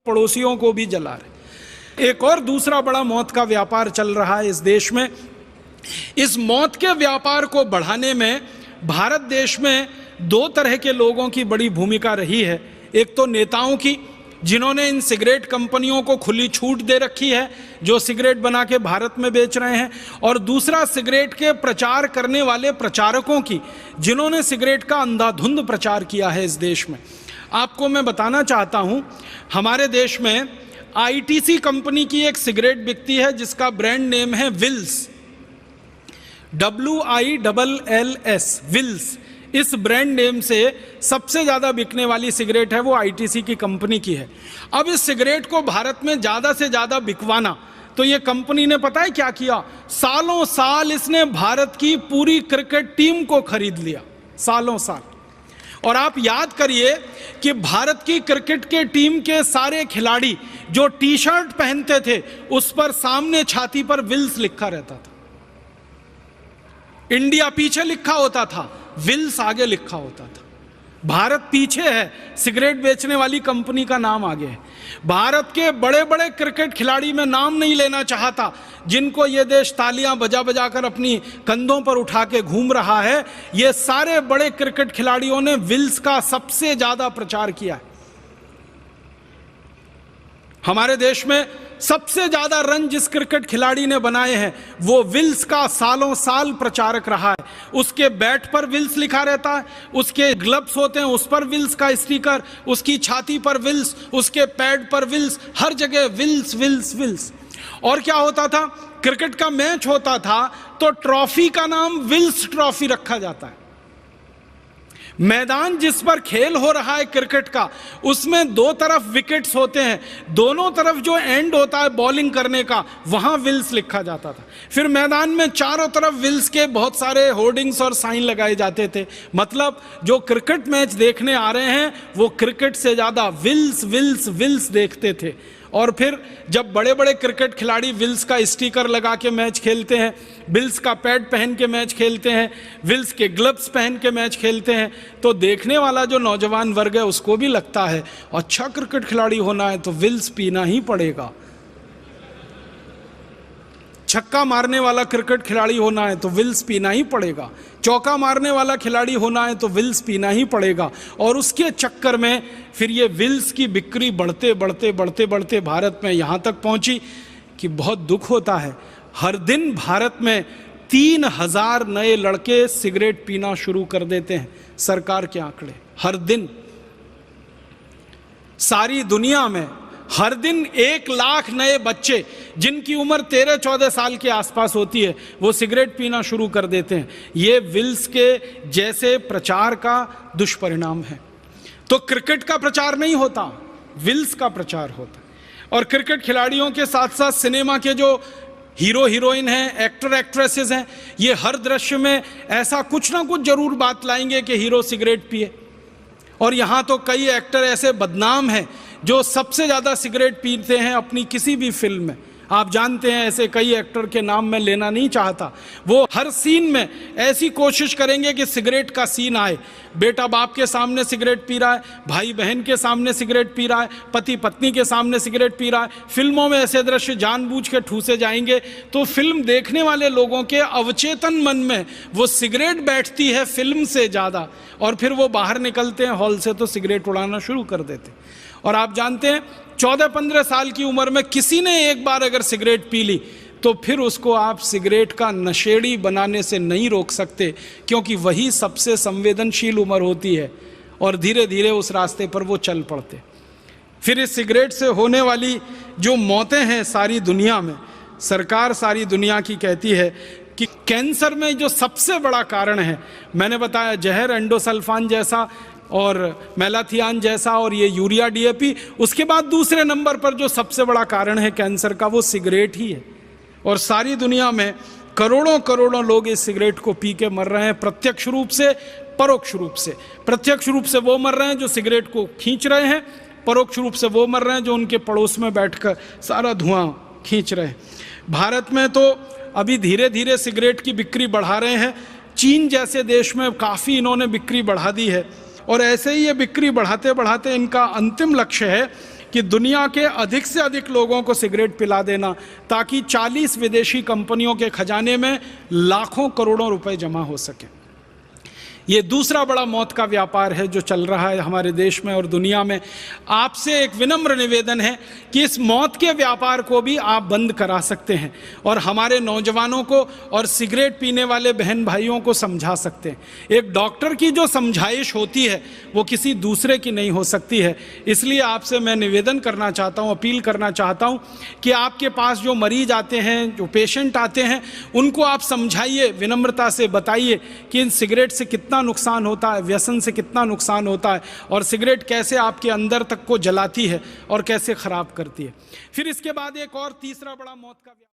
पड़ोसियों को भी जला रहे। एक और दूसरा बड़ा मौत का व्यापार चल रहा है इस देश में। इस मौत के व्यापार को बढ़ाने में भारत देश में दो तरह के लोगों की बड़ी भूमिका रही है। एक तो नेताओं की, जिन्होंने इन सिगरेट कंपनियों को खुली छूट दे रखी है, जो सिगरेट बना के भारत में बेच रहे हैं, और दूसरा सिगरेट के प्रचार करने वाले प्रचारकों की, जिन्होंने सिगरेट का अंधाधुंध प्रचार किया है इस देश में। आपको मैं बताना चाहता हूं, हमारे देश में आईटीसी कंपनी की एक सिगरेट बिकती है जिसका ब्रांड नेम है विल्स, WILLS, विल्स। इस ब्रांड नेम से सबसे ज़्यादा बिकने वाली सिगरेट है वो आईटीसी की कंपनी की है। अब इस सिगरेट को भारत में ज़्यादा से ज़्यादा बिकवाना, तो ये कंपनी ने पता है क्या किया? सालों साल इसने भारत की पूरी क्रिकेट टीम को खरीद लिया, सालों साल। और आप याद करिए कि भारत की क्रिकेट के टीम के सारे खिलाड़ी जो टी शर्ट पहनते थे उस पर सामने छाती पर विल्स लिखा रहता था। इंडिया पीछे लिखा होता था, विल्स आगे लिखा होता था। भारत पीछे है, सिगरेट बेचने वाली कंपनी का नाम आगे है। भारत के बड़े बड़े क्रिकेट खिलाड़ी, मैं नाम नहीं लेना चाहता, जिनको ये देश तालियां बजा बजा कर अपनी कंधों पर उठा के घूम रहा है, ये सारे बड़े क्रिकेट खिलाड़ियों ने विल्स का सबसे ज्यादा प्रचार किया है। हमारे देश में सबसे ज्यादा रन जिस क्रिकेट खिलाड़ी ने बनाए हैं वो विल्स का सालों साल प्रचारक रहा है। उसके बैट पर विल्स लिखा रहता है, उसके ग्लव्स होते हैं उस पर विल्स का स्टिकर, उसकी छाती पर विल्स, उसके पैड पर विल्स, हर जगह विल्स विल्स विल्स। और क्या होता था, क्रिकेट का मैच होता था तो ट्रॉफी का नाम विल्स ट्रॉफी रखा जाता है। मैदान जिस पर खेल हो रहा है क्रिकेट का, उसमें दो तरफ विकेट्स होते हैं, दोनों तरफ जो एंड होता है बॉलिंग करने का, वहां विल्स लिखा जाता था। फिर मैदान में चारों तरफ विल्स के बहुत सारे होर्डिंग्स और साइन लगाए जाते थे। मतलब जो क्रिकेट मैच देखने आ रहे हैं वो क्रिकेट से ज्यादा विल्स विल्स विल्स देखते थे। और फिर जब बड़े बड़े क्रिकेट खिलाड़ी विल्स का स्टिकर लगा के मैच खेलते हैं, विल्स का पैड पहन के मैच खेलते हैं, विल्स के ग्लव्स पहन के मैच खेलते हैं, तो देखने वाला जो नौजवान वर्ग है उसको भी लगता है अच्छा क्रिकेट खिलाड़ी होना है तो विल्स पीना ही पड़ेगा। छक्का मारने वाला क्रिकेट खिलाड़ी होना है तो विल्स पीना ही पड़ेगा, चौका मारने वाला खिलाड़ी होना है तो विल्स पीना ही पड़ेगा। और उसके चक्कर में फिर ये विल्स की बिक्री बढ़ते बढ़ते बढ़ते बढ़ते भारत में यहाँ तक पहुँची कि बहुत दुख होता है, हर दिन भारत में 3000 नए लड़के सिगरेट पीना शुरू कर देते हैं, सरकार के आंकड़े। हर दिन सारी दुनिया में हर दिन 1 लाख नए बच्चे जिनकी उम्र 13-14 साल के आसपास होती है वो सिगरेट पीना शुरू कर देते हैं। ये विल्स के जैसे प्रचार का दुष्परिणाम है। तो क्रिकेट का प्रचार नहीं होता, विल्स का प्रचार होता। और क्रिकेट खिलाड़ियों के साथ साथ सिनेमा के जो हीरो हीरोइन हैं, एक्टर एक्ट्रेसेस हैं, ये हर दृश्य में ऐसा कुछ ना कुछ जरूर बात लाएंगे कि हीरो सिगरेट पिए। और यहाँ तो कई एक्टर ऐसे बदनाम हैं जो सबसे ज़्यादा सिगरेट पीते हैं अपनी किसी भी फिल्म में। आप जानते हैं ऐसे कई एक्टर के नाम मैं लेना नहीं चाहता। वो हर सीन में ऐसी कोशिश करेंगे कि सिगरेट का सीन आए। बेटा बाप के सामने सिगरेट पी रहा है, भाई बहन के सामने सिगरेट पी रहा है, पति पत्नी के सामने सिगरेट पी रहा है। फिल्मों में ऐसे दृश्य जानबूझ के ठूसे जाएंगे तो फिल्म देखने वाले लोगों के अवचेतन मन में वो सिगरेट बैठती है फिल्म से ज़्यादा, और फिर वो बाहर निकलते हैं हॉल से तो सिगरेट उड़ाना शुरू कर देते। और आप जानते हैं 14-15 साल की उम्र में किसी ने एक बार अगर सिगरेट पी ली तो फिर उसको आप सिगरेट का नशेड़ी बनाने से नहीं रोक सकते, क्योंकि वही सबसे संवेदनशील उम्र होती है और धीरे धीरे उस रास्ते पर वो चल पड़ते। फिर इस सिगरेट से होने वाली जो मौतें हैं सारी दुनिया में, सरकार सारी दुनिया की कहती है कि कैंसर में जो सबसे बड़ा कारण है, मैंने बताया जहर, एंडोसल्फान जैसा और मेलाथियान जैसा और ये यूरिया DAP, उसके बाद दूसरे नंबर पर जो सबसे बड़ा कारण है कैंसर का वो सिगरेट ही है। और सारी दुनिया में करोड़ों करोड़ों लोग इस सिगरेट को पी के मर रहे हैं, प्रत्यक्ष रूप से, परोक्ष रूप से। प्रत्यक्ष रूप से वो मर रहे हैं जो सिगरेट को खींच रहे हैं, परोक्ष रूप से वो मर रहे हैं जो उनके पड़ोस में बैठकर सारा धुआं खींच रहे हैं। भारत में तो अभी धीरे धीरे सिगरेट की बिक्री बढ़ा रहे हैं। चीन जैसे देश में काफ़ी इन्होंने बिक्री बढ़ा दी है और ऐसे ही ये बिक्री बढ़ाते बढ़ाते इनका अंतिम लक्ष्य है कि दुनिया के अधिक से अधिक लोगों को सिगरेट पिला देना, ताकि 40 विदेशी कंपनियों के खजाने में लाखों करोड़ों रुपए जमा हो सके। ये दूसरा बड़ा मौत का व्यापार है जो चल रहा है हमारे देश में और दुनिया में। आपसे एक विनम्र निवेदन है कि इस मौत के व्यापार को भी आप बंद करा सकते हैं और हमारे नौजवानों को और सिगरेट पीने वाले बहन भाइयों को समझा सकते हैं। एक डॉक्टर की जो समझाइश होती है वो किसी दूसरे की नहीं हो सकती है। इसलिए आपसे मैं निवेदन करना चाहता हूँ, अपील करना चाहता हूँ कि आपके पास जो मरीज आते हैं, जो पेशेंट आते हैं, उनको आप समझाइए, विनम्रता से बताइए कि इन सिगरेट से कितना नुकसान होता है, व्यसन से कितना नुकसान होता है और सिगरेट कैसे आपके अंदर तक को जलाती है और कैसे खराब करती है। फिर इसके बाद एक और तीसरा बड़ा मौत का